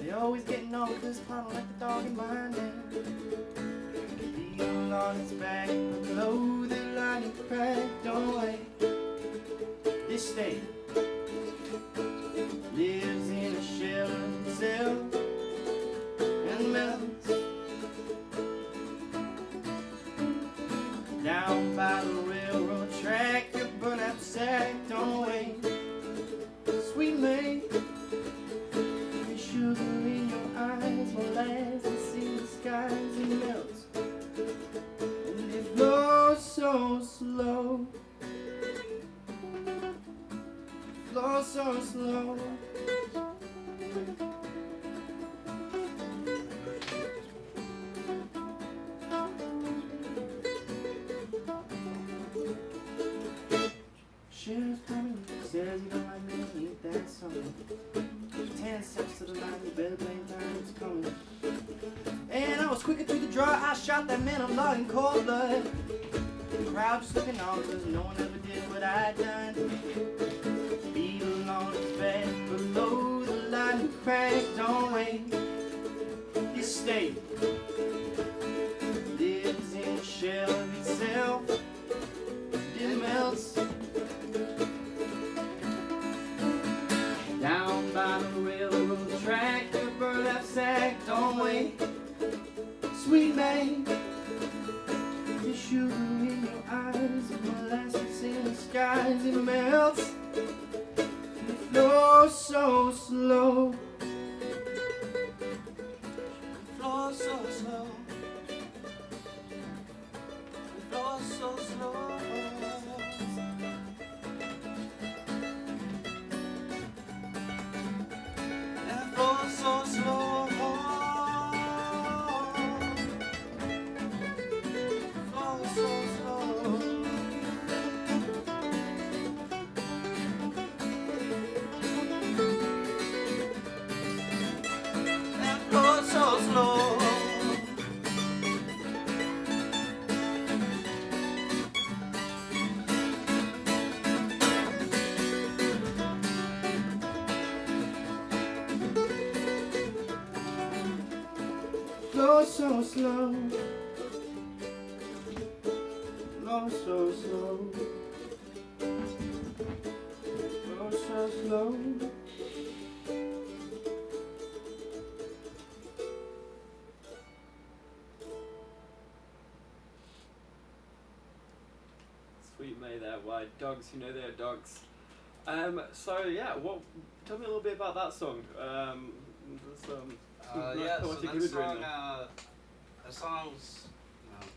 They always getting on with this puddle like the dog in mine now. Beetle on its back, below the line and crack, don't wait. This state lives in a shell of itself and melts down by the railroad track. Your burnout sack, don't wait. Sweet May, the sugar in your eyes will last and see the skies and melts. And it flows so slow, flows so slow. Sheriff coming, says you don't like me, ain't that something? 10 steps to the line, you better blame time, it's coming. And I was quicker to the draw, I shot that man of law in cold blood. The crowd just looking on, cause no one ever did what I'd done. Beetle on its back, below the line and crack, don't wait. This state lives in a shell of itself, it melts down by the railroad track. Your burlap sack, don't wait. Sweet May, the sugar in your eyes, molasses in the skies, it melts. It flows so slow, it flows so slow, it flows so slow. So slow, oh, so slow. That flows so slow. Flow so slow, flow so slow, flow so slow. Sweet May there, why dogs, you know they're dogs. So yeah, tell me a little bit about that song. Yeah, so that song's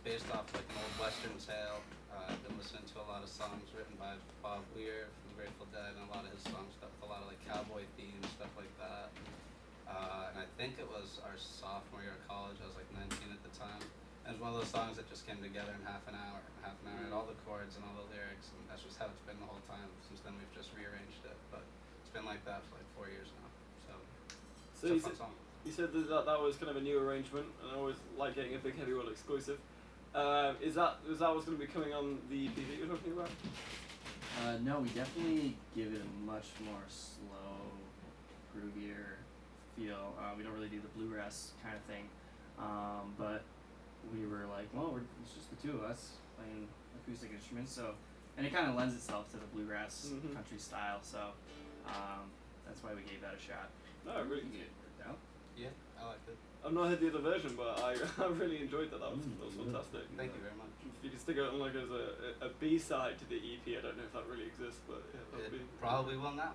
based off like an old Western tale. I've been listening to a lot of songs written by Bob Weir from the Grateful Dead, and a lot of his songs got a lot of like cowboy themes, stuff like that. And I think it was our sophomore year of college. I was like 19 at the time. And it was one of those songs that just came together in half an hour. Half an hour had all the chords and all the lyrics, and that's just how it's been the whole time. Since then, we've just rearranged it, but it's been like that for like 4 years now. So it's a fun song. You said that was kind of a new arrangement, and I always like getting a big Heavy World exclusive. Is that what's going to be coming on the EP that you're talking about? No, we definitely give it a much more slow, groovier feel. We don't really do the bluegrass kind of thing, but we were like, well, it's just the two of us playing acoustic instruments, so, and it kind of lends itself to the bluegrass country style, so that's why we gave that a shot. No, really get it worked out. Yeah, I liked it. I've not heard the other version, but I really enjoyed that. That was fantastic. Thank you very much. If you can stick it on like as a B-side to the EP, I don't know if that really exists, but yeah, that would be... probably will now.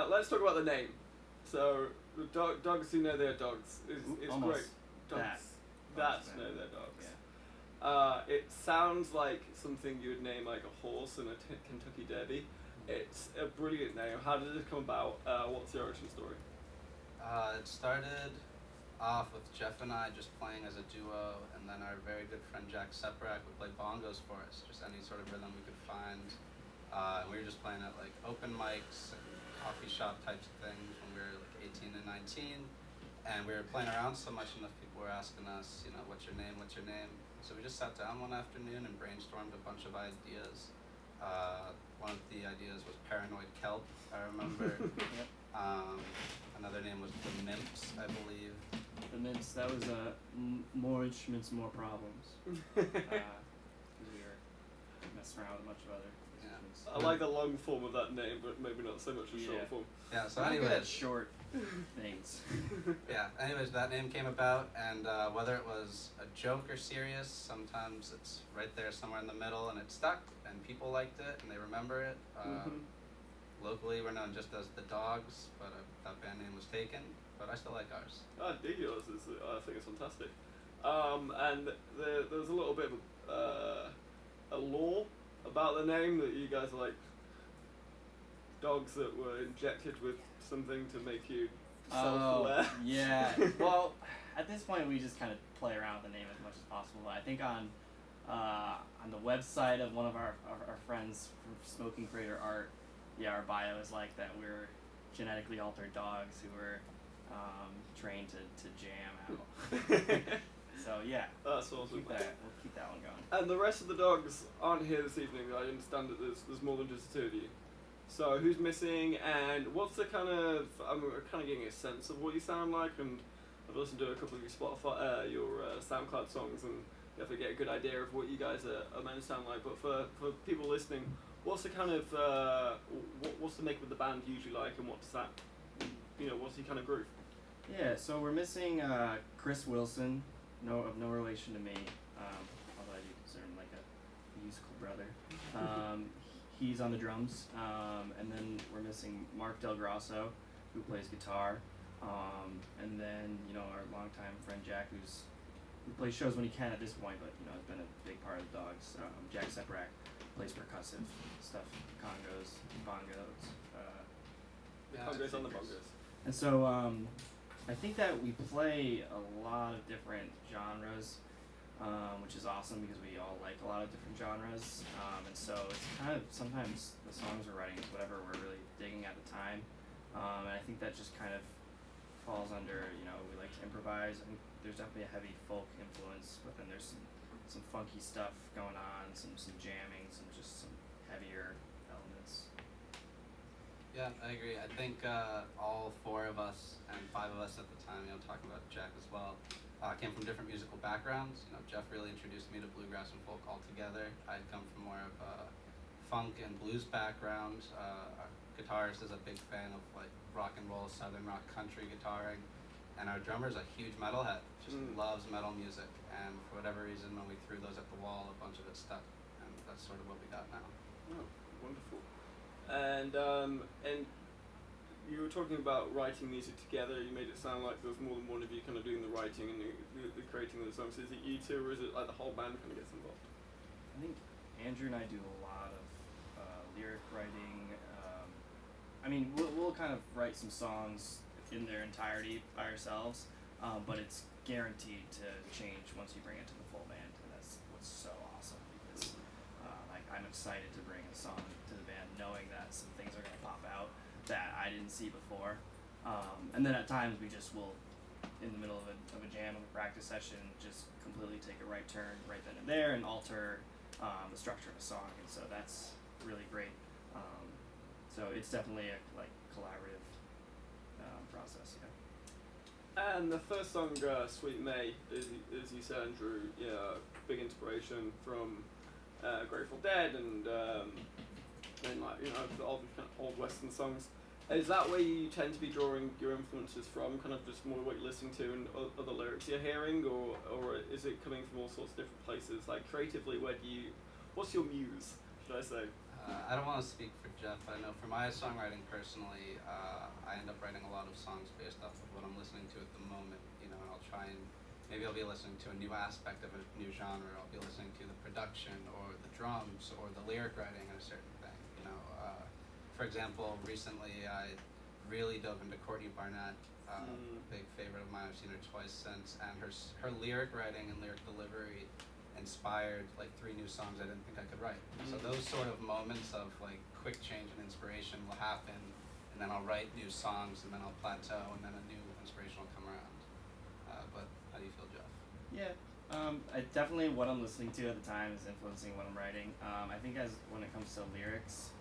Let's talk about the name. So, dogs who know they're dogs is great. Dogs that know they're dogs. Yeah. It sounds like something you would name like a horse in a Kentucky Derby. It's a brilliant name. How did it come about? What's the origin story? It started off with Jeff and I just playing as a duo, and then our very good friend Jack Seprak would play bongos for us, just any sort of rhythm we could find. And we were just playing at like open mics and coffee shop types of things when we were like 18 and 19. And we were playing around so much enough people were asking us, what's your name, what's your name? So we just sat down one afternoon and brainstormed a bunch of ideas. one of the ideas was Paranoid Kelp, I remember. Yep. Another name was The Mimps, I believe. The Mimps, that was more instruments, more problems. Because we were messing around with a bunch of other instruments. I like the long form of that name, but maybe not so much the short form. Yeah, so I'm good anyways. at short things. Yeah, anyways, that name came about, and whether it was a joke or serious, sometimes it's right there somewhere in the middle, and it stuck, and people liked it, and they remember it. Locally, we're known just as the Dogs, but that band name was taken, but I still like ours. I dig yours. I think it's fantastic. And there's a little bit of a lore about the name that you guys are like dogs that were injected with something to make you self-aware. Yeah. Well, at this point, we just kind of play around with the name as much as possible. I think on the website of one of our friends from Smoking Crater Art, our bio is like that we're genetically altered dogs who were trained to jam out. So yeah, that's awesome. We'll keep that one going. And the rest of the dogs aren't here this evening. I understand that there's more than just the two of you. So who's missing, and what's the kind of? I'm kind of getting a sense of what you sound like, and I've listened to a couple of your Spotify, your SoundCloud songs, and definitely get a good idea of what you guys are meant to sound like. But for people listening, what's the kind of what's the make of the band usually like, and what does that, what's the kind of groove? Yeah, so we're missing Chris Wilson, of no relation to me, although I do consider him like a musical brother. He's on the drums, and then we're missing Mark Del Grosso, who plays guitar, and then our longtime friend Jack, who plays shows when he can at this point, but has been a big part of the Dogs. Jack Seprak plays percussive stuff, congas, bongos. Bongos on the bongos. And so I think that we play a lot of different genres, which is awesome because we all like a lot of different genres. And so it's kind of sometimes the songs we're writing is whatever we're really digging at the time. And I think that just kind of falls under, we like to improvise. I think there's definitely a heavy folk influence, but then there's some funky stuff going on, some jamming, some heavier elements. Yeah, I agree. I think all four of us and five of us at the time, talking about Jack as well, came from different musical backgrounds. Jeff really introduced me to bluegrass and folk altogether. I'd come from more of a funk and blues background. Our guitarist is a big fan of like rock and roll, southern rock, country guitaring, and our drummer's a huge metalhead. Just loves metal music, and for whatever reason, when we threw those at the wall, a bunch of it stuck, and that's sort of what we got now. Oh, wonderful. And you were talking about writing music together. You made it sound like there was more than one of you kind of doing the writing and the creating of the songs. Is it you two, or is it like the whole band kind of gets involved? I think Andrew and I do a lot of lyric writing. We'll kind of write some songs in their entirety by ourselves, but it's guaranteed to change once you bring it to the full band, and that's what's so awesome because I'm excited to bring a song to the band knowing that some things are going to pop out that I didn't see before, and then at times we just will, in the middle of a jam of a practice session, just completely take a right turn right then and there and alter the structure of a song, and so that's really great. So it's definitely a collaborative process. Yeah. And the first song, "Sweet May," as you said, Andrew, big inspiration from Grateful Dead and all the kind of old Western songs. Is that where you tend to be drawing your influences from, kind of just more what you're listening to and other lyrics you're hearing, or is it coming from all sorts of different places? Like creatively, what's your muse, should I say? I don't want to speak for Jeff. I know for my songwriting personally, I end up writing a lot of songs based off of what I'm listening to at the moment. And I'll try and maybe I'll be listening to a new aspect of a new genre. I'll be listening to the production or the drums or the lyric writing in a certain thing. For example, recently I really dove into Courtney Barnett, big favorite of mine. I've seen her twice since, and her lyric writing and lyric delivery inspired like 3 new songs I didn't think I could write. So those sort of moments of like quick change and inspiration will happen, and then I'll write new songs, and then I'll plateau, and then a new inspiration will come around. But how do you feel, Jeff? Yeah, definitely what I'm listening to at the time is influencing what I'm writing. I think when it comes to lyrics,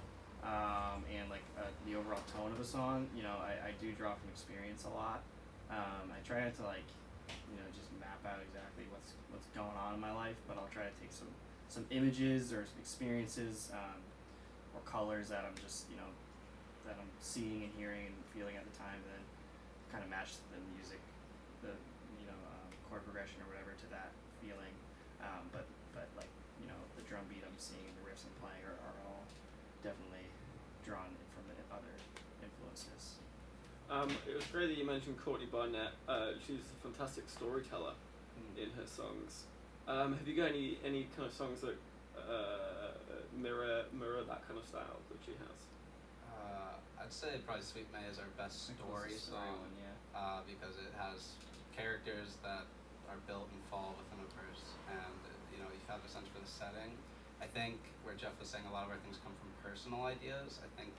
and like the overall tone of a song. You know, I do draw from experience a lot. I try not to like, you know, just map out exactly what's going on in my life, but I'll try to take some images or some experiences or colors that I'm just, you know, that I'm seeing and hearing and feeling at the time, and then kind of match the music, the chord progression or whatever to that feeling. But like, you know, the drum beat I'm seeing, the riffs I'm playing are all definitely drawn from the other influences. It was great that you mentioned Courtney Barnett. She's a fantastic storyteller in her songs. Have you got any kind of songs that mirror that kind of style that she has? I'd say probably Sweet May is our best story song, because it has characters that are built and fall within a verse, and you know, you have a sense for the setting. I think where Jeff was saying a lot of our things come from personal ideas. I think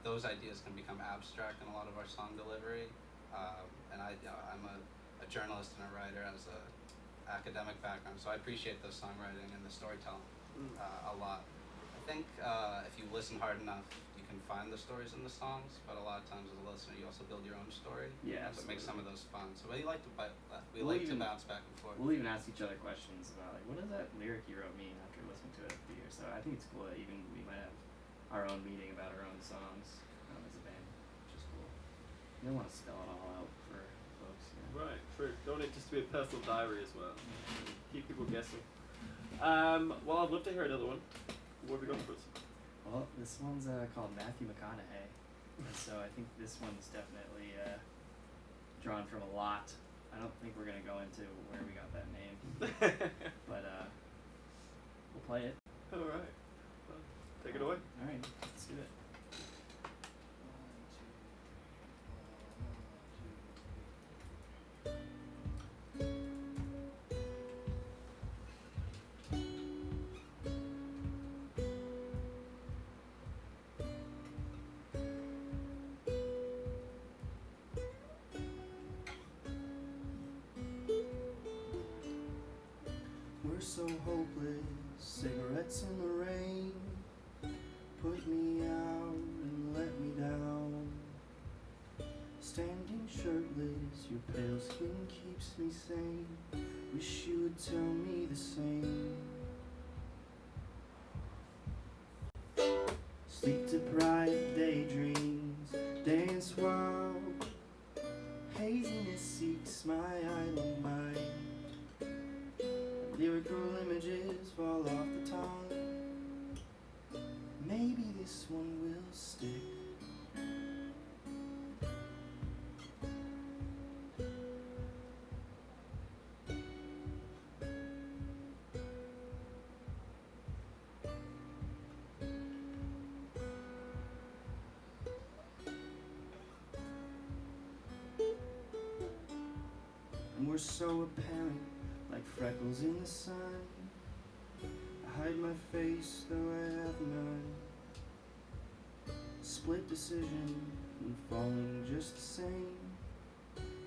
those ideas can become abstract in a lot of our song delivery, and I'm a journalist and a writer as a academic background, so I appreciate the songwriting and the storytelling a lot. I think if you listen hard enough, you can find the stories in the songs, but a lot of times as a listener, you also build your own story. Yeah, so it makes some of those fun. So we like to to bounce back and forth. We'll even ask each other questions about like, what does that lyric you wrote mean after listening to it for years. So I think it's cool that even we might have our own meeting about our own songs as a band, which is cool. You don't want to spell it all out for folks. You know? Right, true. Don't want it just to be a personal diary as well. Keep people guessing. Well, I'd love to hear another one. What have we got for us? Well, this one's called Matthew McConaughey, and so I think this one's definitely drawn from a lot. I don't think we're gonna go into where we got that name, but we'll play it. All right. Well, take it away. All right, let's do it. We're so hopeless, cigarettes in the rain, put me out and let me down. Standing shirtless, your pale skin keeps me sane, wish you would tell me the same. Sleep deprived daydreams, dance wild, haziness seeks my idle mind. Lyrical images fall off the tongue. Maybe this one will stick. And we're so apparent, like freckles in the sun. I hide my face though I have none. Split decision and falling just the same.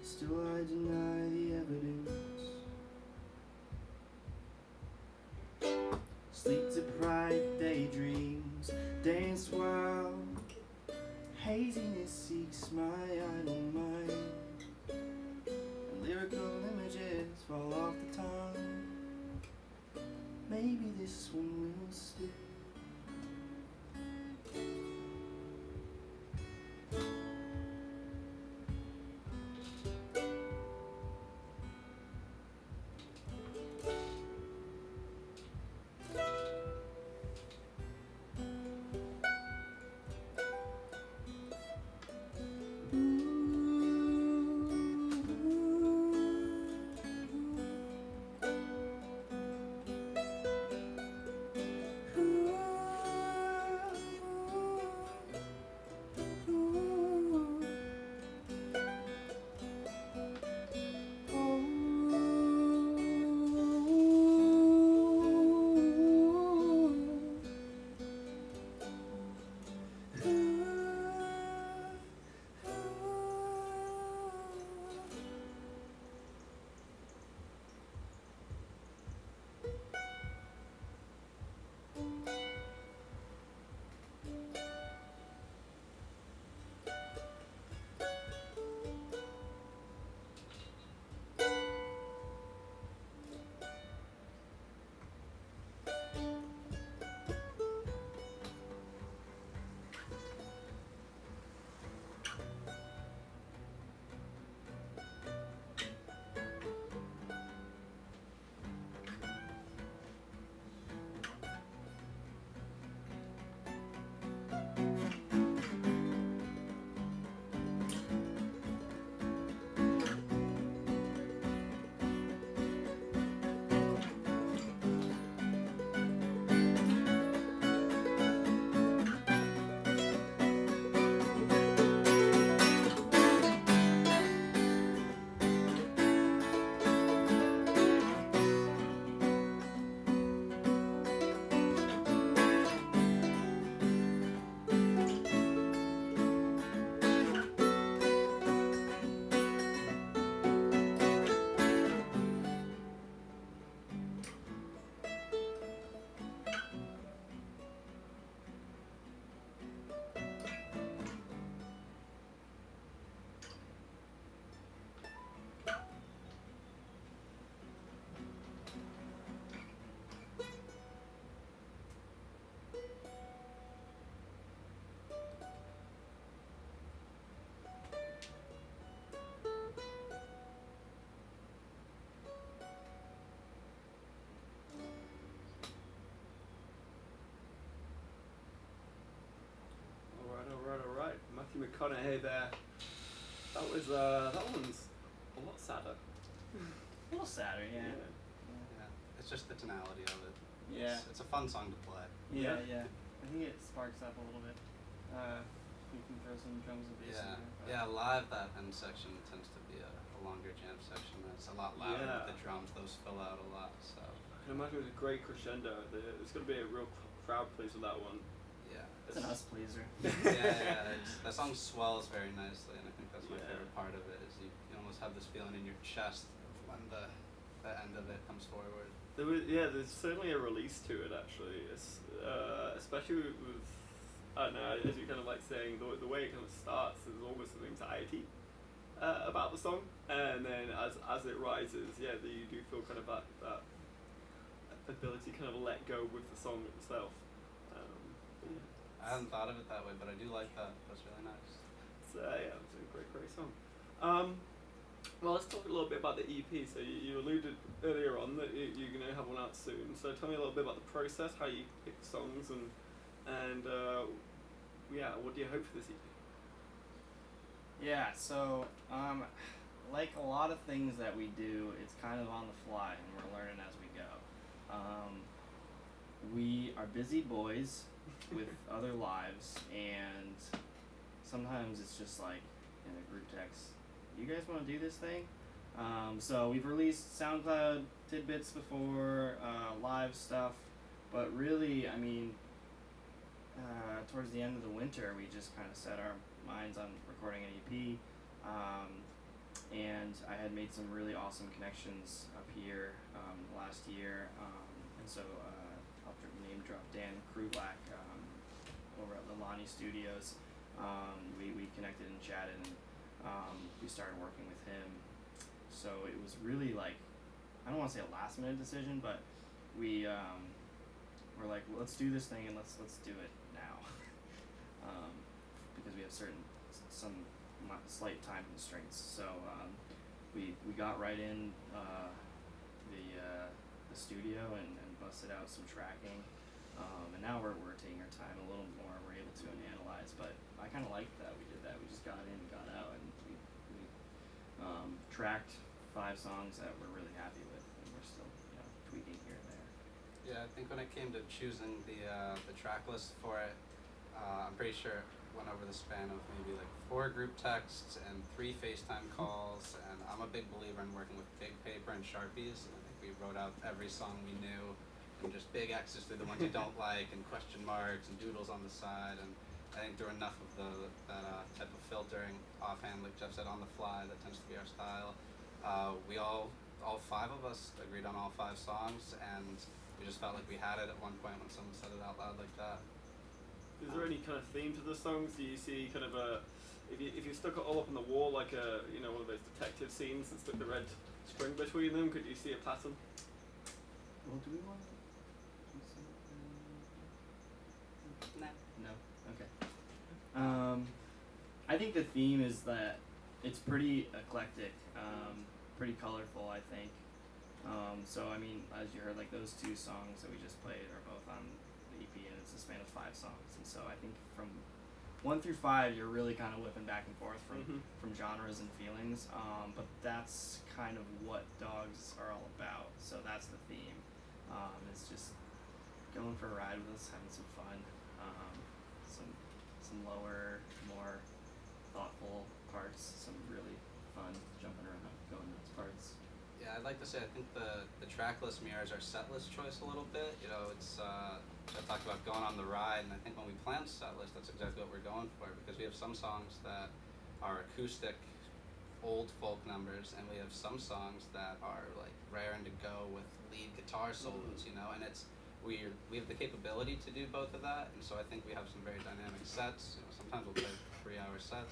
Still I deny the evidence. Sleep deprived daydreams, dance wild, haziness seeks my idle mind. Lyrical images fall off the tongue. Maybe this one will stick. Ooh. Matthew McConaughey there. That one's a lot sadder. A little sadder, yeah. It's just the tonality of it. Yeah. It's a fun song to play. Yeah. I think it sparks up a little bit. You can throw some drums and bass in there. Live that end section tends to be a longer jam section. It's a lot louder with the drums. Those fill out a lot. So I can imagine it was a great crescendo. It's going to be a real crowd pleaser with that one. Yeah. It's an us pleaser. That song swells very nicely, and I think that's my favorite part of it. Is you almost have this feeling in your chest of when the end of it comes forward. There's certainly a release to it actually. It's, especially with I don't know, as you kind of like saying, the way it kind of starts, there's almost some anxiety about the song, and then as it rises, you do feel kind of that ability to kind of let go with the song itself. I hadn't thought of it that way, but I do like that. That's really nice. So it's a great song. Well, let's talk a little bit about the EP. So you alluded earlier on that you're going to have one out soon. So tell me a little bit about the process, how you pick songs, and what do you hope for this EP? Yeah, so like a lot of things that we do, it's kind of on the fly, and we're learning as we go. We are busy boys with other lives, and sometimes it's just like in a group text, you guys want to do this thing? So we've released SoundCloud tidbits before, live stuff, but really, I mean, towards the end of the winter, we just kind of set our minds on recording an EP, and I had made some really awesome connections up here last year, and so I'll name drop Dan Krulak over at Lilani Studios. We connected and chatted, and we started working with him. So it was really like, I don't want to say a last minute decision, but we were like, well, let's do this thing and let's do it now, because we have some slight time constraints. So we got right in the studio and busted out some tracking, and now we're taking our time a little more. We're able to analyze, but I kind of liked that we did that. We just got in, got out, and we tracked 5 songs that we're really happy with, and we're still tweaking here and there. Yeah, I think when it came to choosing the track list for it, I'm pretty sure it went over the span of maybe like 4 group texts and 3 FaceTime calls, and I'm a big believer in working with big paper and Sharpies, and I think we wrote out every song we knew, and just big X's through the ones you don't like, and question marks and doodles on the side, and I think there were enough of that type of filtering offhand, like Jeff said, on the fly, that tends to be our style. We all 5 of us agreed on all 5 songs, and we just felt like we had it at one point when someone said it out loud like that. Is there any kind of theme to the songs? Do you see kind of if you stuck it all up on the wall like one of those detective scenes and stuck the red string between them, could you see a pattern? Well, do we want to? No. Okay. I think the theme is that it's pretty eclectic, pretty colorful, I think. So I mean, as you heard, like those 2 songs that we just played are both on the EP, and it's a span of 5 songs. And so I think from 1 through 5, you're really kind of whipping back and forth from genres and feelings. But that's kind of what Dogs are all about. So that's the theme. It's just going for a ride with us, having some fun, some lower, more thoughtful parts, some really fun jumping around, going nuts parts. Yeah, I'd like to say I think the track list mirrors our set list choice a little bit. It's I talked about going on the ride, and I think when we planned set list, that's exactly what we're going for, because we have some songs that are acoustic, old folk numbers, and we have some songs that are like raring to go with lead guitar solos, and we have the capability to do both of that, and so I think we have some very dynamic sets. Sometimes we'll play 3-hour sets,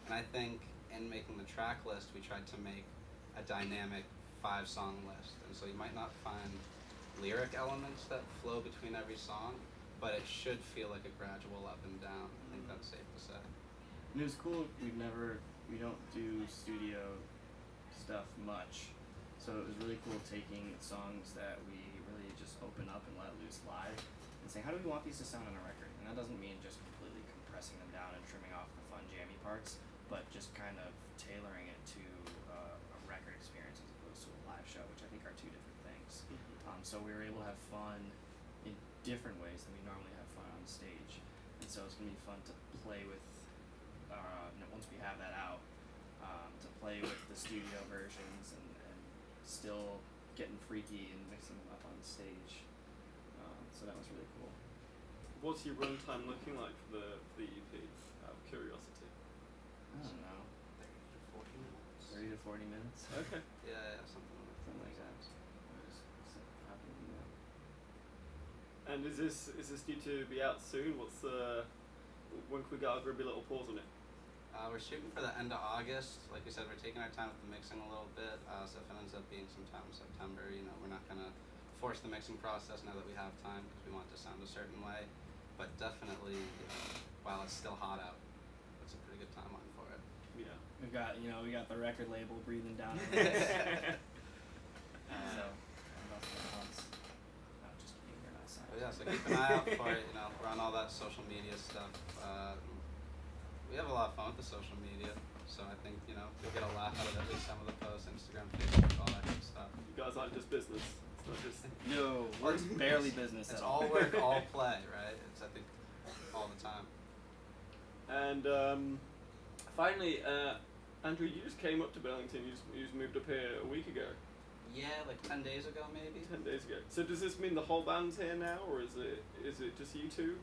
and I think in making the track list, we tried to make a dynamic 5-song list, and so you might not find lyric elements that flow between every song, but it should feel like a gradual up and down. I think that's safe to say. And it was cool. We don't do studio stuff much, so it was really cool taking songs that we really just open up and let loose live, and saying, how do we want these to sound on a record? And that doesn't mean just completely compressing them down and trimming off the fun jammy parts, but just kind of tailoring it to a record experience as opposed to a live show, which I think are two different things. So we were able to have fun in different ways than we normally have fun on stage, and so it's gonna be fun to play with. Once we have that out, to play with the studio versions and still getting freaky and mixing them up on stage. So that was really cool. What's your runtime looking like for the EP? Out of curiosity. I don't know. 30 to 40 minutes. Okay. Yeah, something like that. Happy to do that. And is this due to be out soon? When can we get our grubby little pause on it? We're shooting for the end of August. Like we said, we're taking our time with the mixing a little bit. So if it ends up being sometime in September, we're not gonna force the mixing process now that we have time because we want it to sound a certain way. But definitely, while it's still hot out, it's a pretty good timeline for it. Yeah. We got the record label breathing down on us. So I'm about to get pumps. No, just kidding. They're not signed. But yeah, so keep an eye out for it. We're on all that social media stuff. We have a lot of fun with the social media, so I think you'll get a laugh out of at least some of the posts, Instagram, Facebook, all that good stuff. You guys aren't just business. It's not just. No, work's barely business. It's at all work, all play, right? It's I think all the time. And finally, Andrew, you just came up to Burlington. You just moved up here a week ago. Yeah, like 10 days ago, maybe. 10 days ago. So does this mean the whole band's here now, or is it just you two?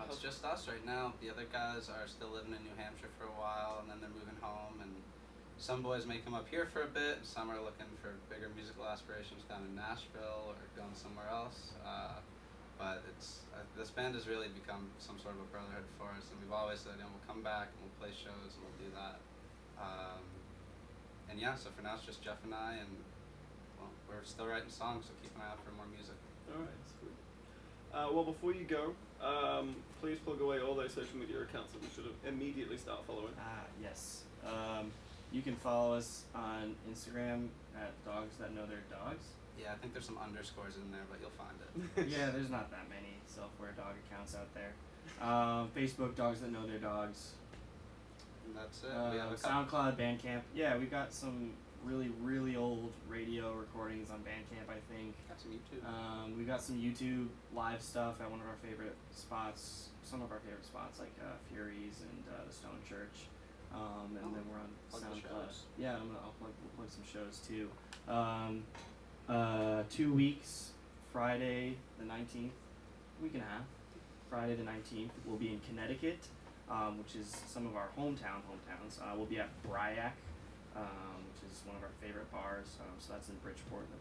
It's just us right now. The other guys are still living in New Hampshire for a while, and then they're moving home. And some boys may come up here for a bit, and some are looking for bigger musical aspirations down in Nashville or going somewhere else. But this band has really become some sort of a brotherhood for us, and we've always said, we'll come back and we'll play shows and we'll do that. And yeah, so for now it's just Jeff and I, and we're still writing songs, so keep an eye out for more music. All right, sweet. Well, before you go, please plug away all those social media accounts that we should immediately start following. Yes. You can follow us on Instagram at Dogs That Know Their Dogs. Yeah, I think there's some underscores in there, but you'll find it. Yeah, there's not that many self-aware dog accounts out there. Facebook, Dogs That Know Their Dogs. And that's it. We have a SoundCloud, Bandcamp. Yeah, we've got some really, really old radio recordings on Bandcamp, I think. Got some YouTube. We've got some YouTube live stuff at one of our favorite spots, some of our favorite spots like Fury's and the Stone Church. And then we're on SoundCloud. Yeah, we'll plug some shows too. 2 weeks, Friday the 19th, week and a half. Friday the 19th, we'll be in Connecticut, which is some of our hometowns. We'll be at Bryac, which is one of our favorite bars. So that's in Bridgeport, the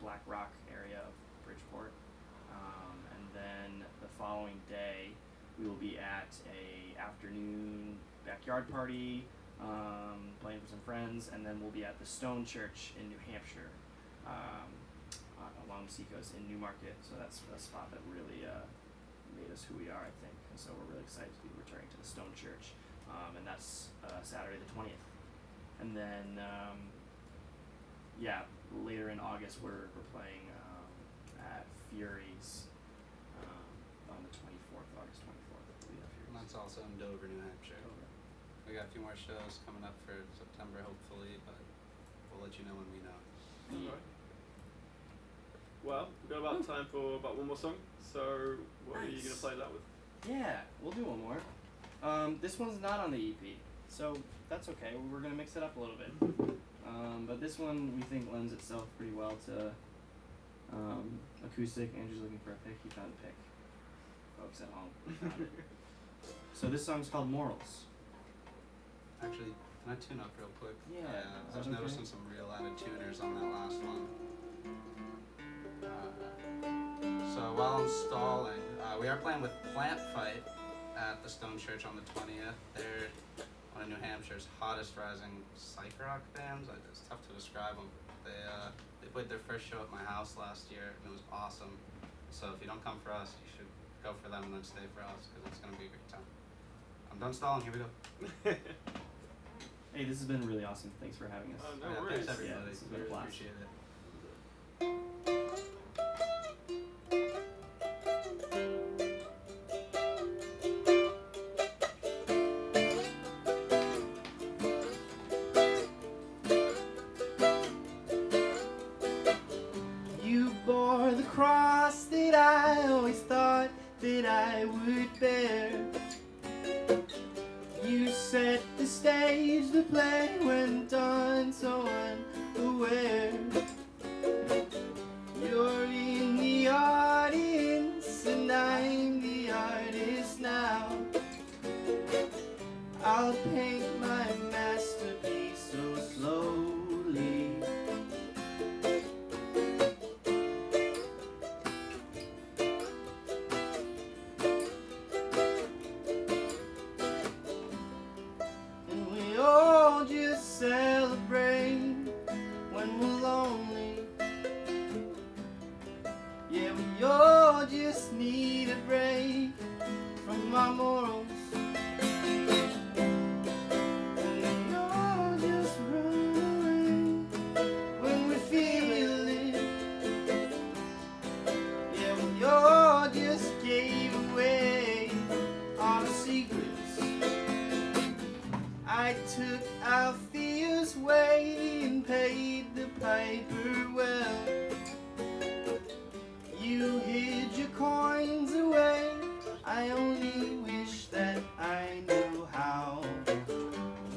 Black Rock area of Bridgeport. And then the following day, we will be at a afternoon backyard party, playing for some friends, and then we'll be at the Stone Church in New Hampshire, along the seacoast in Newmarket. So that's a spot that really made us who we are, I think. And so we're really excited to be returning to the Stone Church, and that's Saturday the 20th. And then, later in August we're playing at Fury's on the 24th, August 24th. We'll be at Fury's. And that's also in Dover, New Hampshire. We got a few more shows coming up for September, hopefully, but we'll let you know when we know. Alright. Well, we've got about time for about one more song. So, what are you going to play that with? Yeah, we'll do one more. This one's not on the EP, so that's okay. We're going to mix it up a little bit. But this one we think lends itself pretty well to acoustic. Andrew's looking for a pick. He found a pick. Folks at home, he found it. So this song's called Morals. Actually, can I tune up real quick? Yeah. I was noticing some real added tuners on that last one. So while I'm stalling, we are playing with Plant Fight at the Stone Church on the 20th. They're one of New Hampshire's hottest rising psych rock bands. It's tough to describe them. They played their first show at my house last year, and it was awesome. So if you don't come for us, you should go for them and then stay for us, because it's going to be a great time. I'm done stalling. Here we go. Hey, this has been really awesome. Thanks for having us. No worries. Thanks everybody. Yeah, this has been a blast. Appreciate it. set the stage, the play went on so unaware. You're in the audience and I'm the artist now. I'll paint my masterpiece so slowly. And we all just celebrate when we're lonely. Yeah, we all just need a break from our morals. I took our fears away and paid the piper well. You hid your coins away. I only wish that I knew how.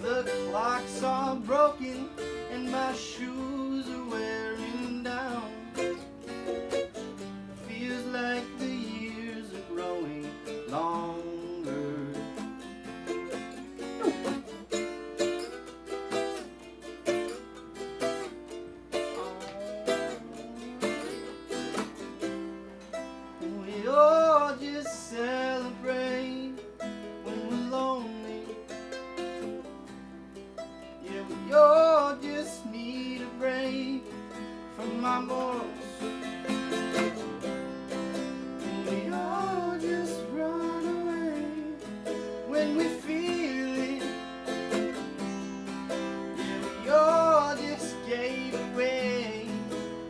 The clocks are broken and my shoes are wearing down. Feels like the years are growing longer. We all just celebrate when we're lonely. Yeah, we all just need a break from our morals. And we all just run away when we feel it. Yeah, we all just gave away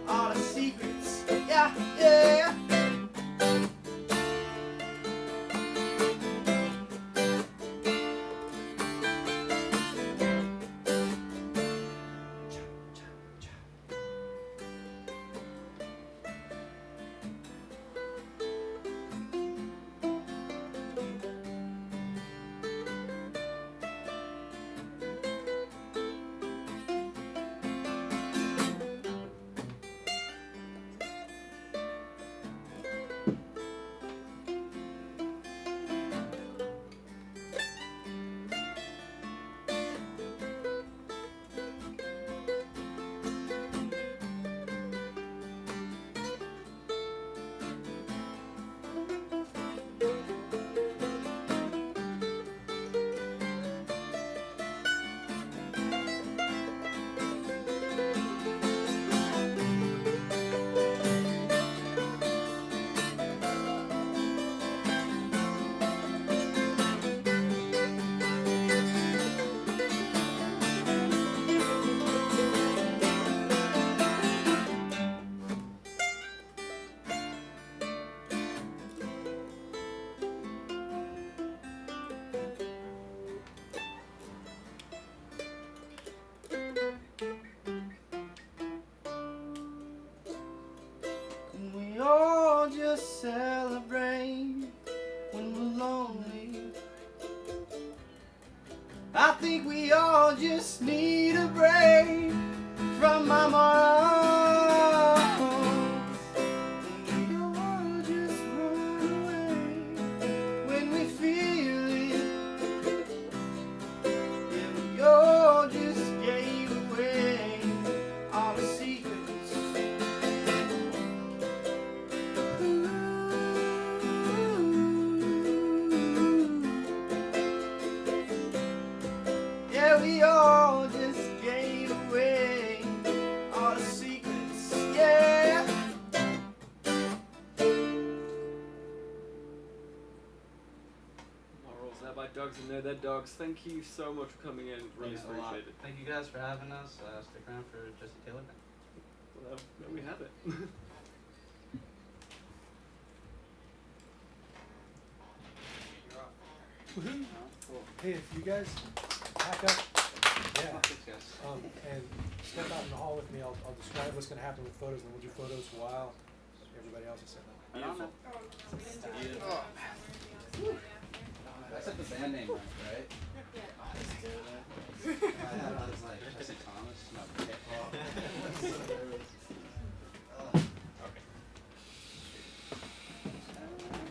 all the secrets. Yeah, yeah. We all just celebrate when we're lonely. I think we all just need a break from our morals. And we all just run away when we feel it. Yeah, we all just gave away all the secrets. Yeah, we all just gave away all the secrets, yeah. Morals there by Dogs and Know Their Dogs. Thank you so much for coming in. Really Thanks a lot. appreciate it. Thank you guys for having us. Stick around for Jesse Taylor. Well, there we have it. Woohoo! Cool. Hey, if you guys pack up, yeah, Thanks, guys. and step out in the hall with me, I'll describe what's going to happen with photos, and then we'll do photos while everybody else is setting up. Beautiful. That's like the band name, right? like Jesse Thomas. No.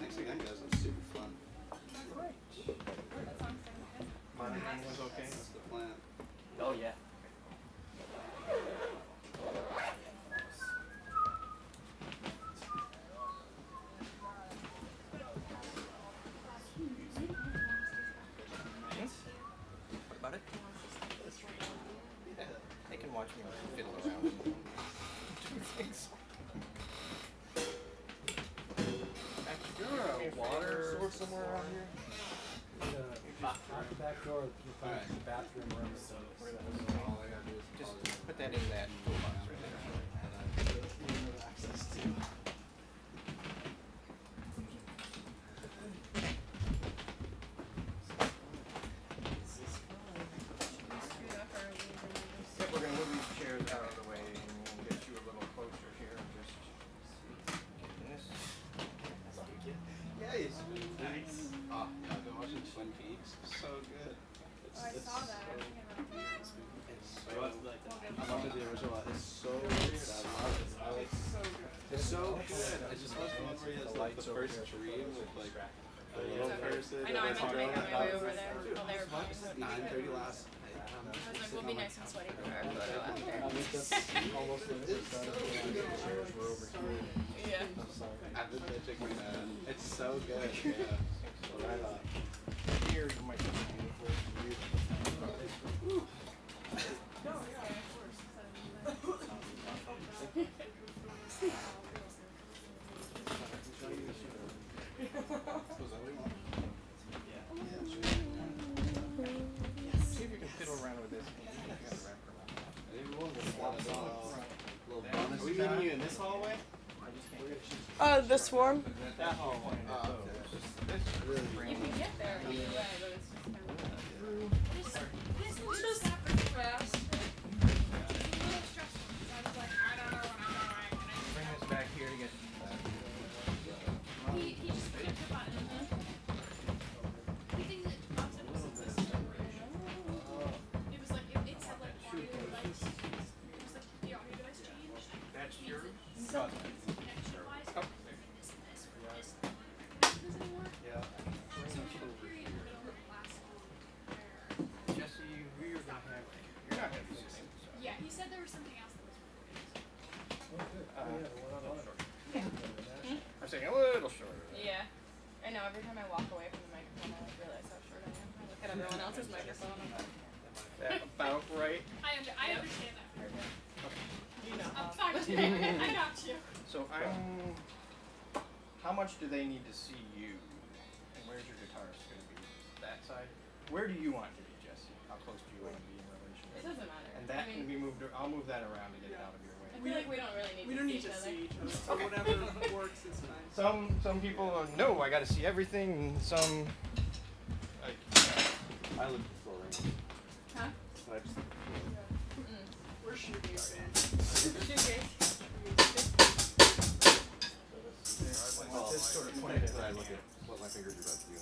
Next thing I guess it's super fun. Monitoring was okay. That's the plan. Oh yeah. What about it? Yeah, they can watch me fiddle around and do things. Water source somewhere around here? Out the back door, you'll find the bathroom room. So All I gotta do is Just just put that in that toolbox right there. Access to. Yep, we're gonna move these chairs out of the way and we'll get you a little closer here and just getting this. yeah, it's nice. Oh, I've been watching Twin Peaks. So good. Oh, I saw that. I was thinking about that. It's so I love the original. It's so weird. I love it. It's so good. I just watched the one where he has like the first dream with like a little person. I know, I and meant to make girl. my way over there while they were playing. 9:30 last night. I was like, we'll be nice and sweaty for our photo after. almost when it started, the chairs were over here. Yeah. I'm sorry. I've been bitching my dad. It's so good. Yeah. Right on. Here you might be for you. See if you can fiddle around with this. Are we meeting you in this hallway? This one? That hallway. You can get there either way, but it's just kind of... This happened fast. Bring this back here to get. He just clicked the button. The thing that pops up was this. It was like, it said like audio device. It was like the audio device changed. That's yours? So, connection-wise, Oh. this and this or this. Doesn't work. Yeah. So we have a period in the middle of class where... Jesse, we are gonna have. You're not gonna do this. Yeah, he said there was something else that was I'm saying a little shorter. Yeah. I know, every time I walk away from the microphone, I like realize how short I am. I look at everyone else's microphone and I'm like, That about right. I understand that. Perfect. You know. I'm fine. I got you. So I'm. How much do they need to see you? And where's your guitarist gonna be? That side? Where do you want to be, Jesse? How close do you want to be in relation? It doesn't matter. And that can be moved. I'll move that around to get it out of your way. I feel like we don't really need We to don't see need each to other. see each other. So whatever works is fine. Some people are, no, I gotta see everything, and some like I live in Florida. Huh? I just We're shoegaze fans. this sort of pointed I right look here. at what my fingers are about to do.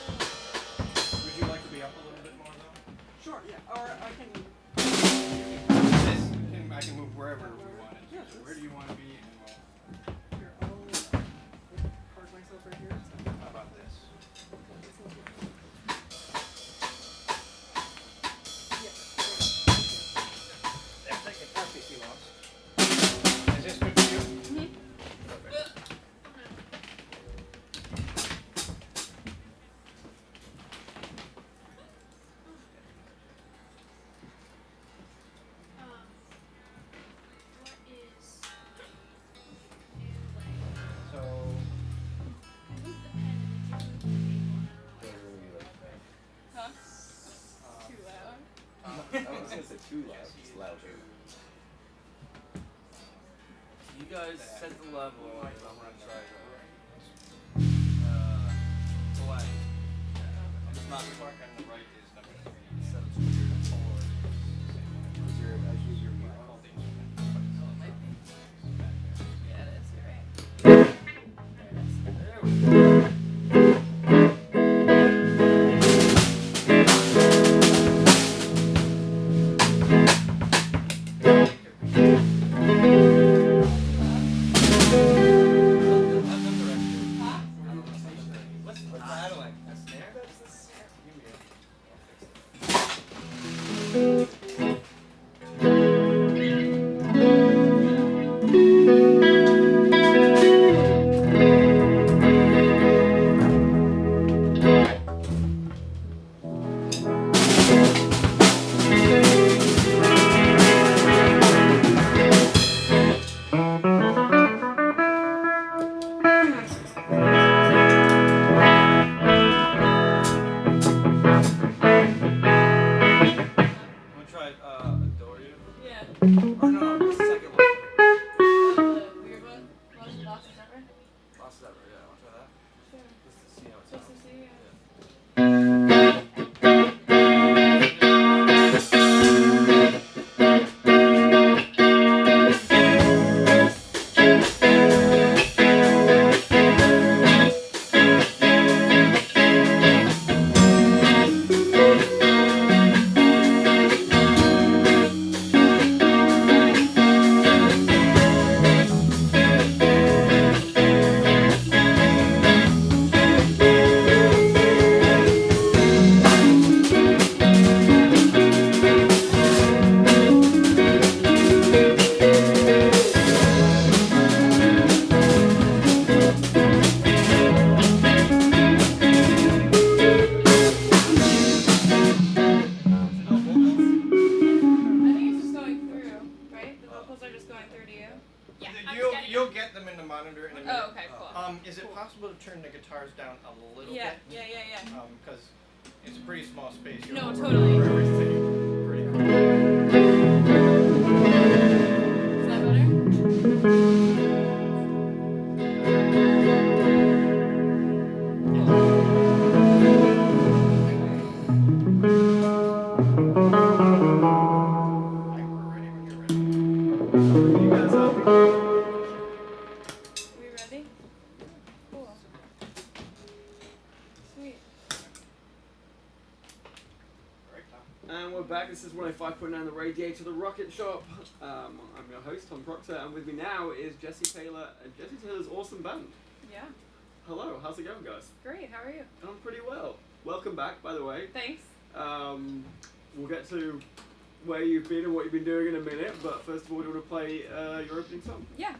Would you like to be up a little bit more though? Sure, yeah. Or I can. I can move wherever we want it. So where do you want to be? And we'll, Here, I'll park myself right here. how about this? That's like a copy if you want. Is this good for you? Perfect. What is... So, Who's the pen and the paper? Huh? Too loud? I was gonna say too loud, just louder. You guys set the level. I'm gonna try to. Play. It's not the mark on the right is number 3. set it to weird and forward. Yeah, it is. You're right. There it is. There we go. Wanna try Adore You? Yeah. Or no, the second one. The weird one. Lost is ever. Lost Ever, yeah, wanna try that? Sure. Just to see how it Just sounds. to see. Yeah. I think it's just going through, right? The vocals are just going through to you. Yeah. I'm just getting You'll get them in the monitor in a minute. Oh, okay, cool. Is it possible to turn the guitars down a little Yeah, bit? yeah. Because it's a pretty small space. You'll No, work totally. over everything pretty quick. Is that better? We're ready when you're ready. You guys up? We ready? Cool. Sweet. And we're back. This is 105.9 The Radiator, the Rocket Shop. I'm your host, Tom Proctor, and with me now is Jesse Taylor and Jesse Taylor's awesome band. Yeah. Hello, how's it going, guys? Great. How are you? I'm pretty well. Welcome back, by the way. Thanks. We'll get to where you've been and what you've been doing in a minute, but first of all, do you want to play your opening song? Yeah.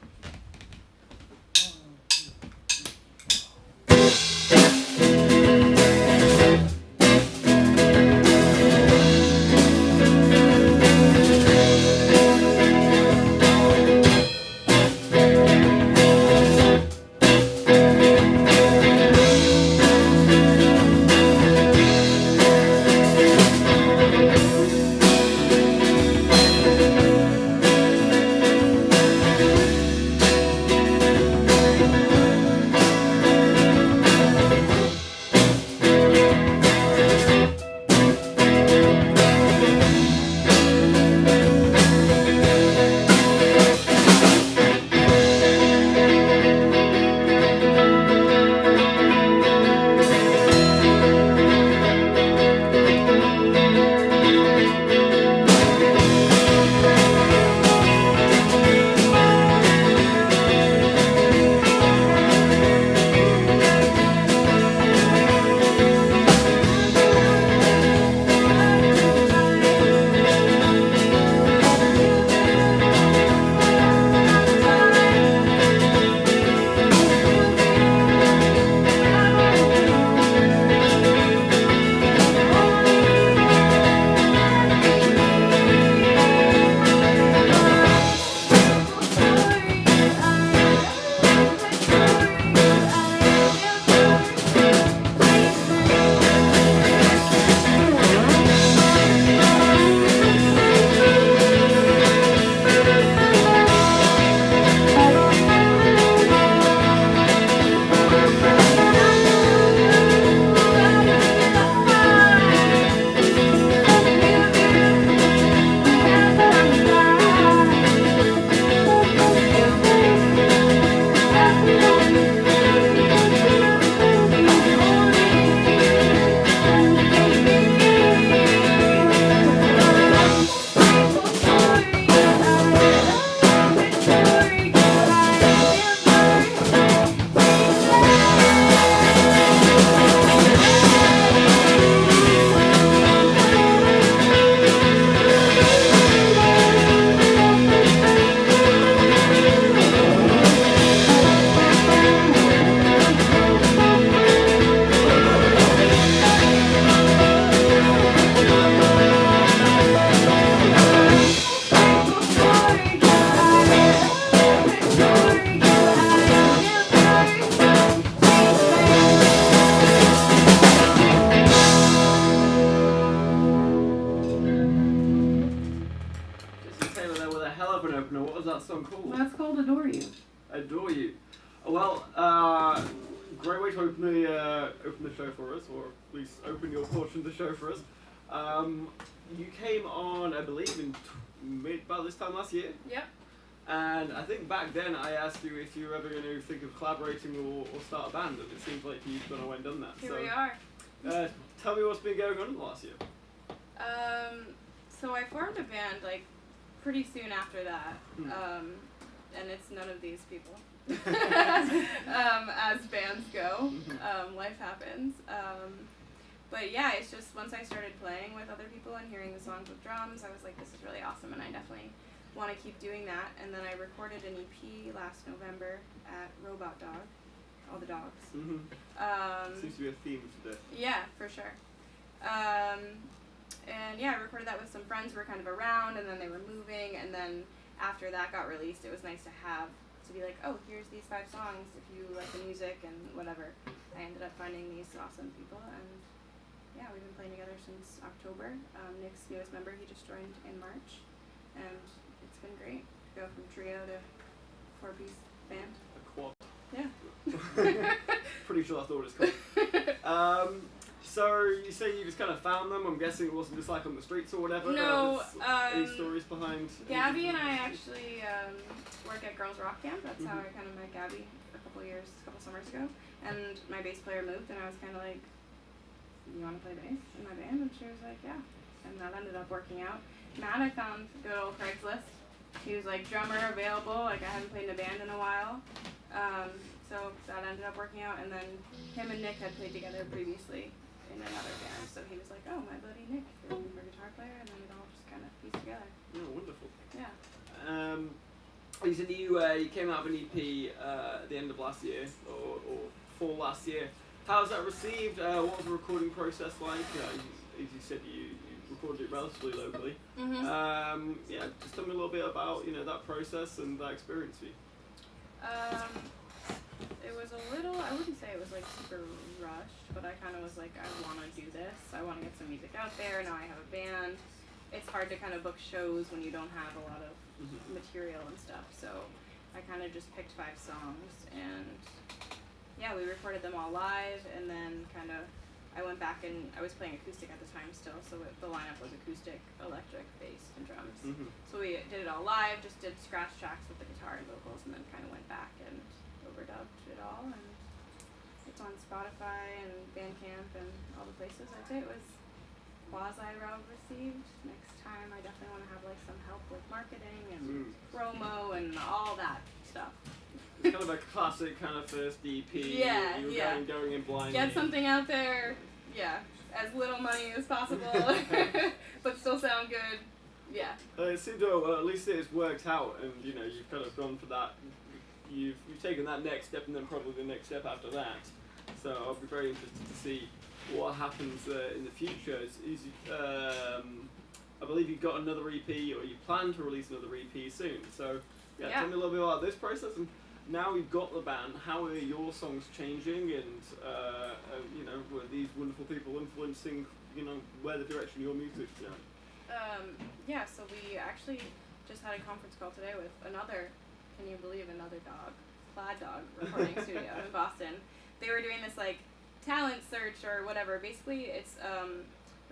way to open the show for us, or at least open your portion of the show for us. You came on, I believe, in about this time last year. Yep. And I think back then I asked you if you were ever going to think of collaborating or start a band, and it seems like you've gone away and done that. Here we are. Tell me what's been going on in the last year. So I formed a band like pretty soon after that, and it's none of these people. As bands go, life happens. But yeah, it's just once I started playing with other people and hearing the songs with drums, I was like, this is really awesome, and I definitely want to keep doing that. And then I recorded an EP last November at Robot Dog, all the dogs. Seems to be a theme today. Yeah, for sure. And yeah, I recorded that with some friends who were kind of around, and then they were moving, and then after that got released, it was nice to be like, oh, here's these 5 songs if you like the music and whatever. I ended up finding these awesome people, and yeah, we've been playing together since October. Nick's newest member, he just joined in March, and it's been great to go from trio to 4-piece band. A quad. Yeah. Pretty sure that's what it's called. So you say you just kind of found them. I'm guessing it wasn't just like on the streets or whatever. No. Any stories behind? Gabby and I actually work at Girls Rock Camp. That's how I kind of met Gabby a couple summers ago. And my bass player moved, and I was kind of like, you want to play bass in my band? And she was like, yeah. And that ended up working out. Matt, I found good old Craigslist. He was like, drummer available. Like, I hadn't played in a band in a while. So that ended up working out. And then him and Nick had played together previously in another band. So he was like, oh, my buddy Nick, you're a guitar player. And then it all just kind of pieced together. Oh, wonderful. Yeah. You said you came out of an EP at the end of last year, or fall last year. How was that received? What was the recording process like? As you said, you recorded it relatively locally. Yeah, just tell me a little bit about that process and that experience for you. It was a little, I wouldn't say it was like super rushed, but I kind of was like, I want to do this. I want to get some music out there. Now I have a band. It's hard to kind of book shows when you don't have a lot of material and stuff. So I kind of just picked 5 songs, and yeah, we recorded them all live, and then kind of I went back and I was playing acoustic at the time still, so the lineup was acoustic, electric, bass, and drums. So we did it all live, just did scratch tracks with the guitar and vocals, and then kind of went back and overdubbed it all, and it's on Spotify and Bandcamp and all the places. I'd say it was quasi-well received. Next time I definitely want to have like some help with marketing and promo and all that stuff. It's kind of a classic kind of first EP. Yeah, you were going in blind. Get something out there, as little money as possible, but still sound good. Yeah. It seemed to, at least it's worked out, and you've kind of gone for that. You've taken that next step, and then probably the next step after that. So I'll be very interested to see what happens in the future. I believe you've got another EP, or you plan to release another EP soon. So tell me a little bit about this process. And now we've got the band, how are your songs changing, and were these wonderful people influencing where the direction your music's going? Yeah, so we actually just had a conference call today with another, can you believe, another dog, Plaid Dog recording studio in Boston. They were doing this like talent search or whatever. Basically, it's a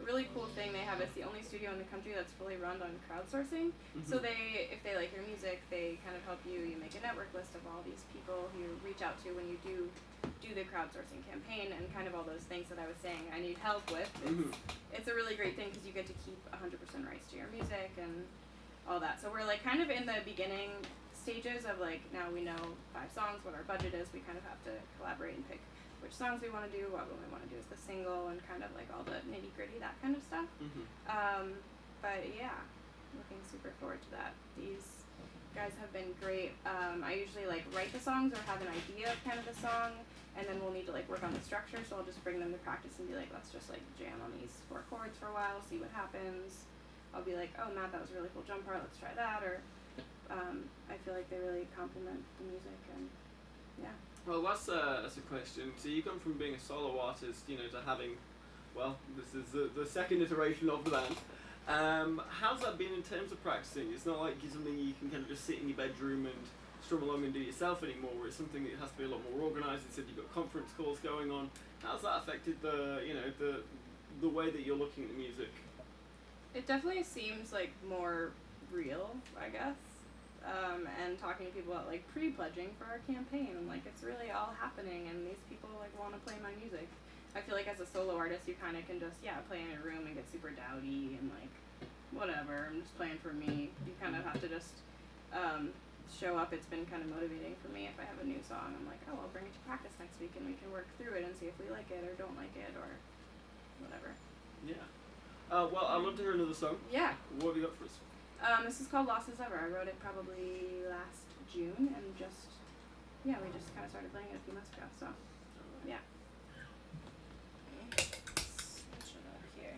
really cool thing they have. It's the only studio in the country that's fully run on crowdsourcing. So if they like your music, they kind of help you. You make a network list of all these people who you reach out to when you do the crowdsourcing campaign, and kind of all those things that I was saying I need help with. It's a really great thing because you get to keep 100% rights to your music and all that. So we're like kind of in the beginning stages of like, now we know 5 songs, what our budget is. We kind of have to collaborate and pick which songs we want to do, what we want to do as the single, and kind of like all the nitty gritty, that kind of stuff. But yeah, looking super forward to that. These guys have been great. I usually like write the songs or have an idea of kind of the song, and then we'll need to like work on the structure, so I'll just bring them to practice and be like, let's just like jam on these 4 chords for a while, see what happens. I'll be like, oh Matt, that was a really cool drum part, let's try that, or I feel like they really complement the music, and yeah. Well, that's a question. So you come from being a solo artist, to having, well, this is the second iteration of the band. How's that been in terms of practicing? It's not like something you can kind of just sit in your bedroom and strum along and do it yourself anymore, where it's something that has to be a lot more organised. You said you've got conference calls going on. How's that affected the way that you're looking at the music? It definitely seems like more real, I guess. And talking to people about like pre-pledging for our campaign, and like it's really all happening, and these people like want to play my music. I feel like as a solo artist, you kind of can just play in a room and get super dowdy and like whatever. I'm just playing for me. You kind of have to just show up. It's been kind of motivating for me. If I have a new song, I'm like, oh, I'll bring it to practice next week, and we can work through it and see if we like it or don't like it or whatever. Yeah. Well, I'd love to hear another song. Yeah. What have you got for us? This is called Lost as Ever. I wrote it probably last June, and we just kind of started playing it a few months ago, so, yeah. Switch it up here.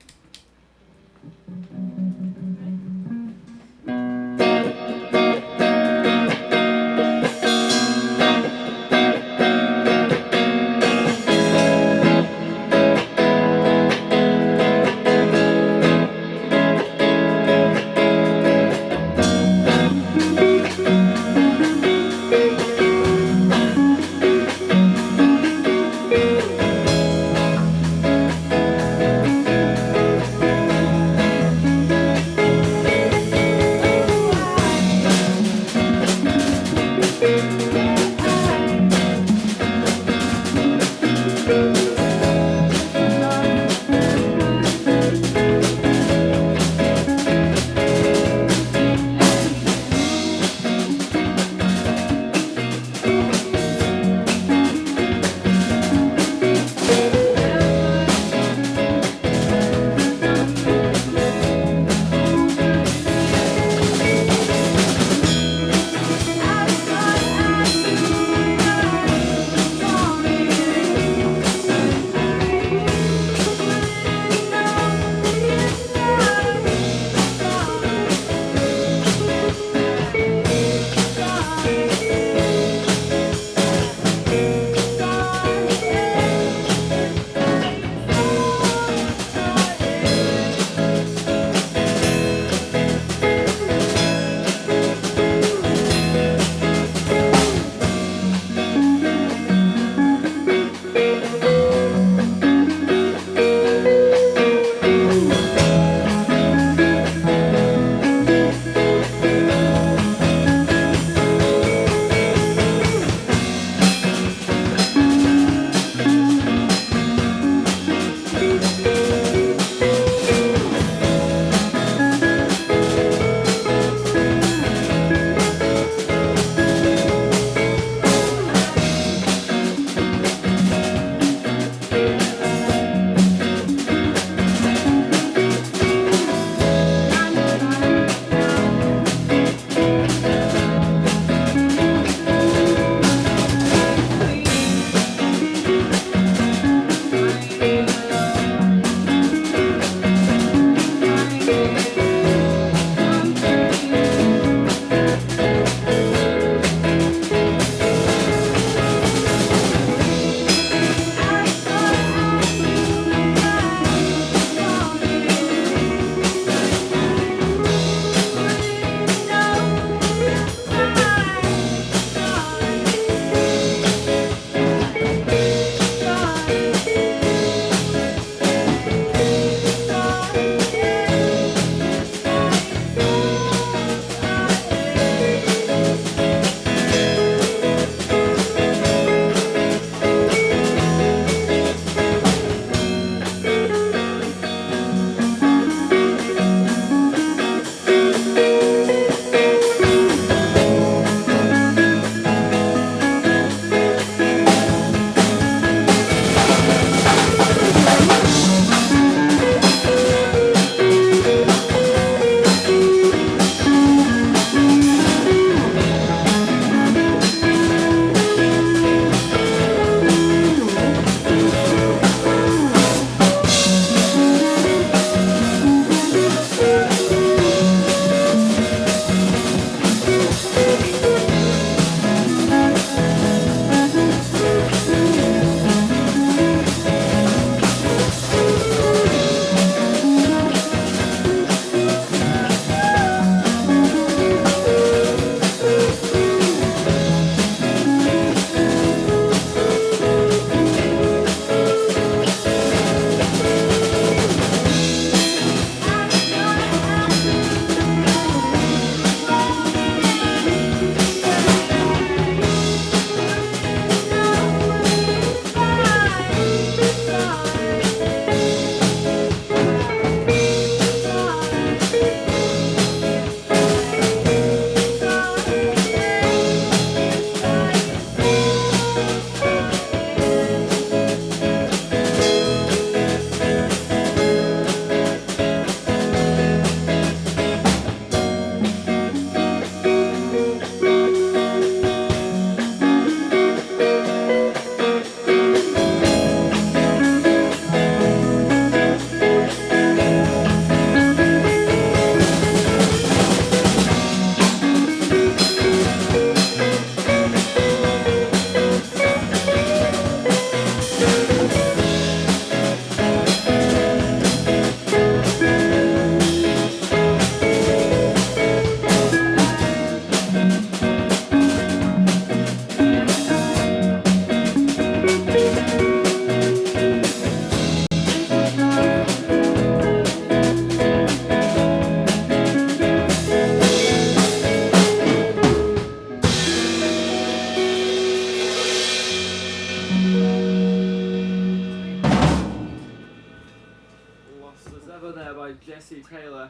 by Jesse Taylor.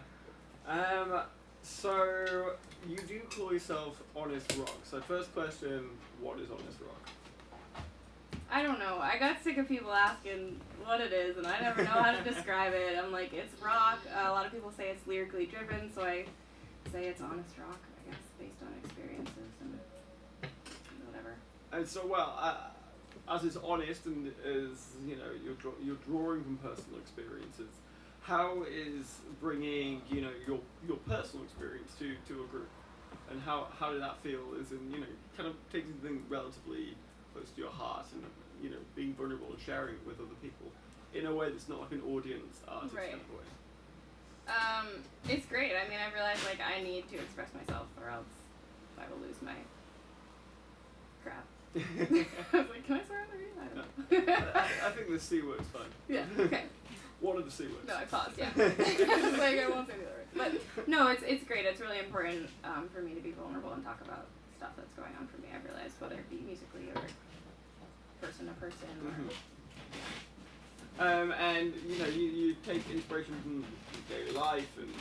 So you do call yourself honest rock. So first question, what is honest rock? I don't know. I got sick of people asking what it is, and I never know how to describe it. I'm like, it's rock. A lot of people say it's lyrically driven, so I say it's honest rock, I guess, based on experiences and whatever. And so, as is honest and as you're drawing from personal experiences, how is bringing your personal experience to a group, and how did that feel? As in kind of taking something relatively close to your heart and being vulnerable and sharing it with other people in a way that's not like an audience artist Right. kind of way. It's great. I mean, I realized like I need to express myself, or else I will lose my crap. I was like, can I swear on the radio? I don't know. I think the C word's fine. Yeah. Okay. One of the C words. No, I paused. Yeah. I was like, I won't say the other word. But no, it's great. It's really important for me to be vulnerable and talk about stuff that's going on for me. I've realized, whether it be musically or person to person. Or, And you take inspiration from daily life, and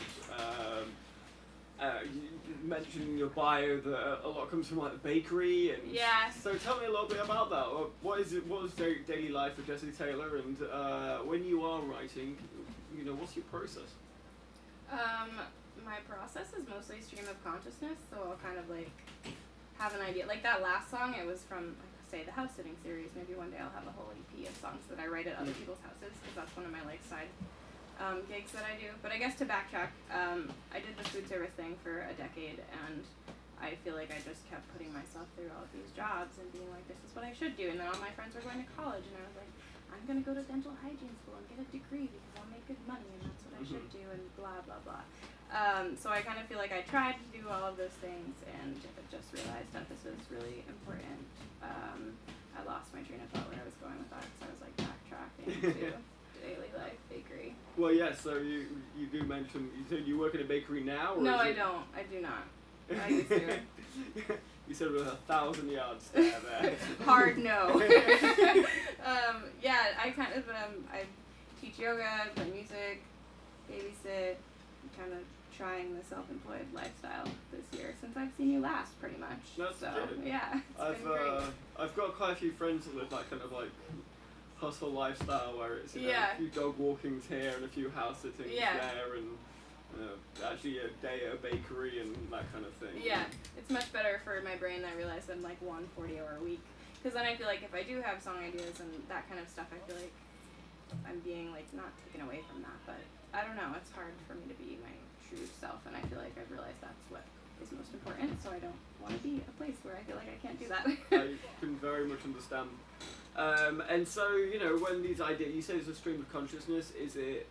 you mentioned in your bio that a lot comes from like the bakery, and yeah. so tell me a little bit about that. What is daily life for Jesse Taylor, and when you are writing, what's your process? My process is mostly stream of consciousness, so I'll kind of like have an idea. Like that last song, it was from say the house sitting series. Maybe one day I'll have a whole EP of songs that I write at other people's houses, because that's one of my like side gigs that I do. But I guess to backtrack, I did the food service thing for a decade, and I feel like I just kept putting myself through all of these jobs and being like, this is what I should do. And then all my friends were going to college, and I was like, I'm going to go to dental hygiene school and get a degree because I'll make good money, and that's what I should do, and blah, blah, blah. So I kind of feel like I tried to do all of those things and just realized that this is really important. I lost my train of thought where I was going with that, because I was like backtracking to daily life bakery. Well, yes. So you do mention, you said you work in a bakery now, or No, is I it... don't. I do not. I used to. You said with 1,000 yards stare there. Hard no. Yeah, I kind of I teach yoga, play music, babysit, kind of trying the self-employed lifestyle this year since I've seen you last, pretty much. That's so good. yeah, it's been great. I've got quite a few friends that live that kind of like hustle lifestyle where it's Yeah. a few dog walkings here and a few house sittings Yeah. there, and actually a day at a bakery and that kind of thing. Yeah, it's much better for my brain. I realize than like 1 40-hour week, because then I feel like if I do have song ideas and that kind of stuff, I feel like I'm being like not taken away from that. But I don't know, it's hard for me to be my true self, and I feel like I've realized that's what is most important, so I don't want to be a place where I feel like I can't do that. I can very much understand. And so, when these ideas, you say there's a stream of consciousness, is it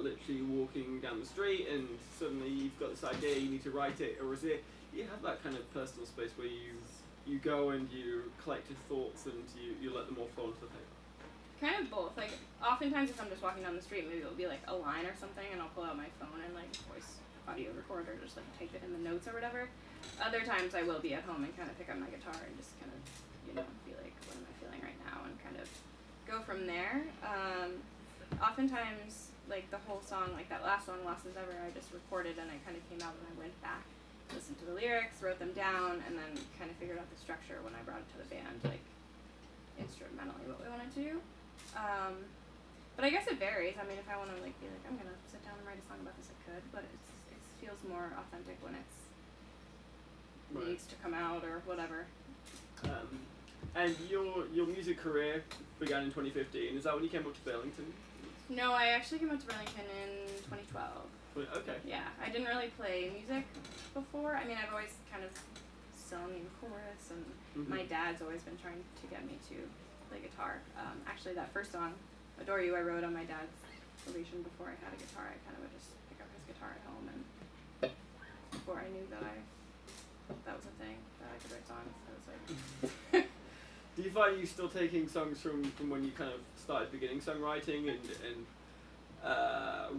literally walking down the street and suddenly you've got this idea, you need to write it, or is it, you have that kind of personal space where you go and you collect your thoughts and you let them all flow into the paper? Kind of both. Like, oftentimes if I'm just walking down the street, maybe it'll be like a line or something, and I'll pull out my phone and like voice audio record or just like type it in the notes or whatever. Other times I will be at home and kind of pick up my guitar and just kind of, be like, what am I feeling right now, and kind of go from there. Oftentimes, like the whole song, like that last song, Lost as Ever, I just recorded and I kind of came out and I went back, listened to the lyrics, wrote them down, and then kind of figured out the structure when I brought it to the band, like instrumentally what we wanted to do. But I guess it varies. I mean, if I want to like be like, I'm gonna sit down and write a song about this, I could. But it feels more authentic when it needs to come out or whatever. And your music career began in 2015. Is that when you came up to Burlington? No, I actually came up to Burlington in 2012. Okay. Yeah, I didn't really play music before. I mean, I've always kind of sung in chorus, and my dad's always been trying to get me to play guitar. Actually, that first song, Adore You, I wrote on my dad's probation before I had a guitar. I kind of would just pick up his guitar at home, and before I knew that was a thing, that I could write songs, I was like... Do you find you still taking songs from when you kind of started beginning songwriting and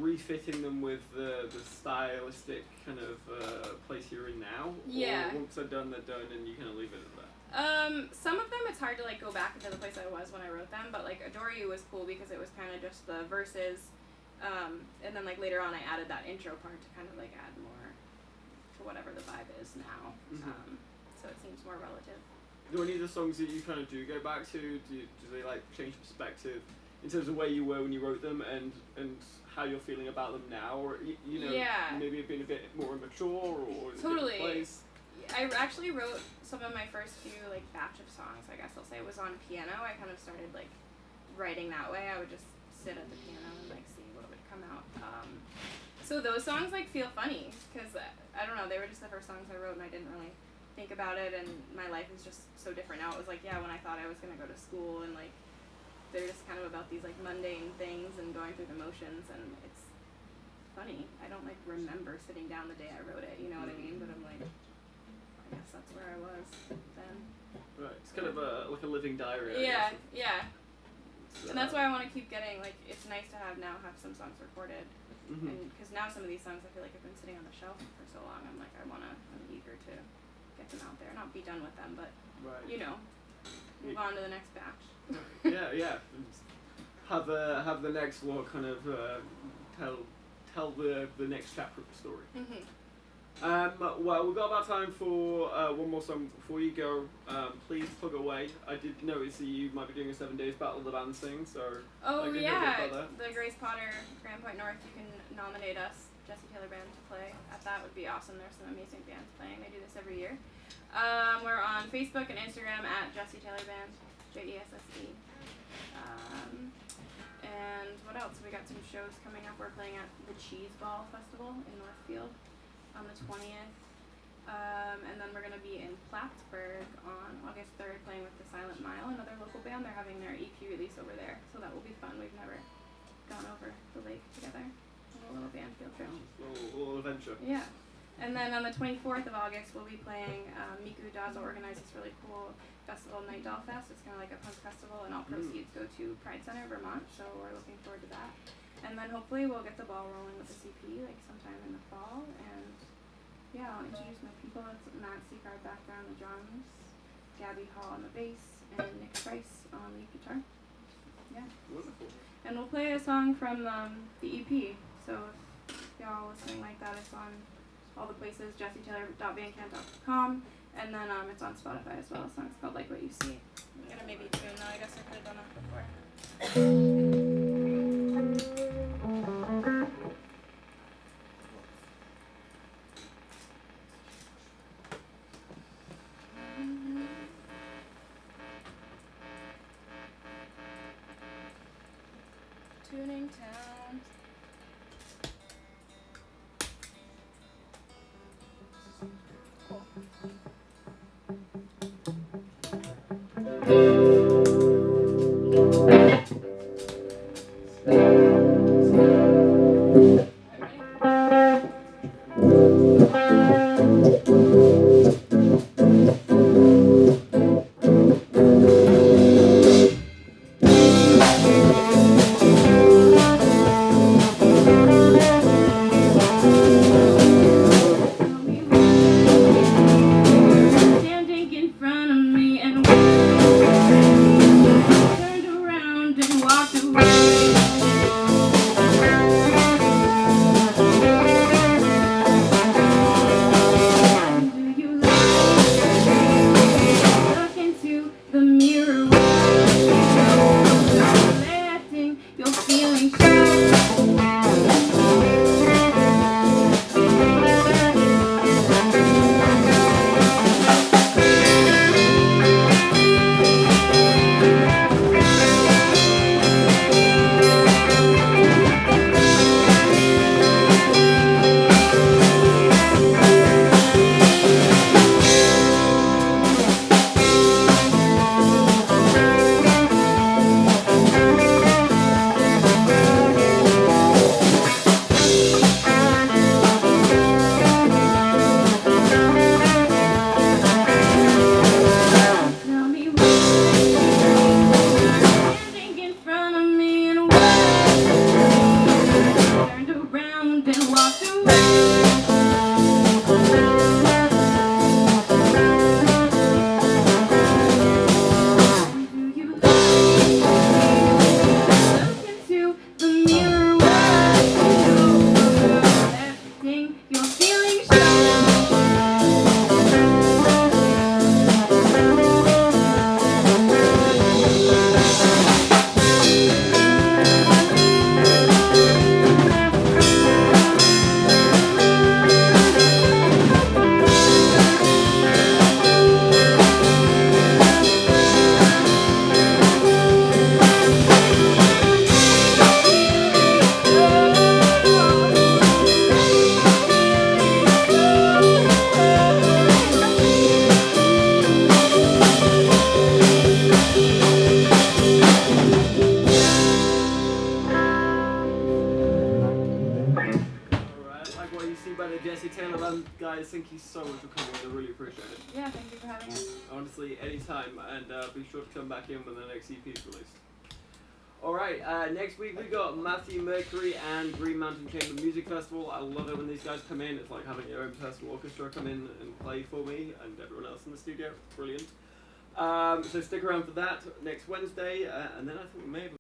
refitting them with the stylistic kind of place you're in now? Yeah. Or once they're done, and you kind of leave it at that? Some of them it's hard to like go back into the place I was when I wrote them, but like Adore You was cool because it was kind of just the verses, And then like later on, I added that intro part to kind of like add more to whatever the vibe is now. So it seems more relative. Do any of the songs that you kind of do go back to? Do they like change perspective in terms of where you were when you wrote them and how you're feeling about them now, or you know, maybe have been a bit more immature or in a different place? I actually wrote some of my first few like batch of songs, I guess I'll say, was on piano. I kind of started like writing that way. I would just sit at the piano and like see what would come out. So those songs like feel funny because I don't know, they were just the first songs I wrote and I didn't really think about it, and my life is just so different now. It was like, yeah, when I thought I was gonna go to school, and like they're just kind of about these like mundane things and going through the motions, and it's funny. I don't like remember sitting down the day I wrote it, you know what I mean? But I'm like, I guess that's where I was then. Right, it's kind of like a living diary. Yeah, yeah. And that's why I want to keep getting, like, it's nice to have some songs recorded. And because now some of these songs I feel like have been sitting on the shelf for so long, I'm like, I'm eager to get them out there. Not be done with them, but, you know, move on to the next batch. yeah. Have the next one kind of tell the next chapter of the story. Well, we've got about time for one more song before you go. Please plug away. I did notice that you might be doing a 7 days Battle of the Band thing, so... Oh yeah, the Grace Potter Grand Point North, you can nominate us, Jesse Taylor Band, to play at that. Would be awesome. There's some amazing bands playing. They do this every year. We're on Facebook and Instagram at Jesse Taylor Band, JESSE. And what else? We got some shows coming up. We're playing at the Cheese Ball Festival in Northfield on the 20th. And then we're going to be in Plattsburgh on August 3rd playing with the Silent Mile, another local band. They're having their EP release over there, so that will be fun. We've never gone over the lake together. A little band field trip. A little adventure. Yeah. And then on the 24th of August, we'll be playing Miku Daza organized this really cool festival, Night Doll Fest. It's kind of like a punk festival, and all proceeds go to Pride Center, Vermont, so we're looking forward to that. And then hopefully we'll get the ball rolling with the CP like sometime in the fall, and yeah, I'll introduce my people. It's Matt Seacard back there on the drums, Gabby Hall on the bass, and Nick Price on lead guitar. Yeah. Wonderful. And we'll play a song from the EP, so if y'all listening like that, it's on all the places, jessetaylor.bandcamp.com, and then it's on Spotify as well. The song's called Like What You See. I'm gonna maybe tune though, I guess I could have done that before. Tuning Town. guys, thank you so much for coming. I really appreciate it. Yeah, thank you for having us. Honestly, anytime, and be sure to come back in when the next EP is released. Alright, next week we got Matthew Mercury and Green Mountain Chamber Music Festival. I love it when these guys come in. It's like having your own personal orchestra come in and play for me and everyone else in the studio. It's brilliant. So stick around for that next Wednesday, and then I think we may have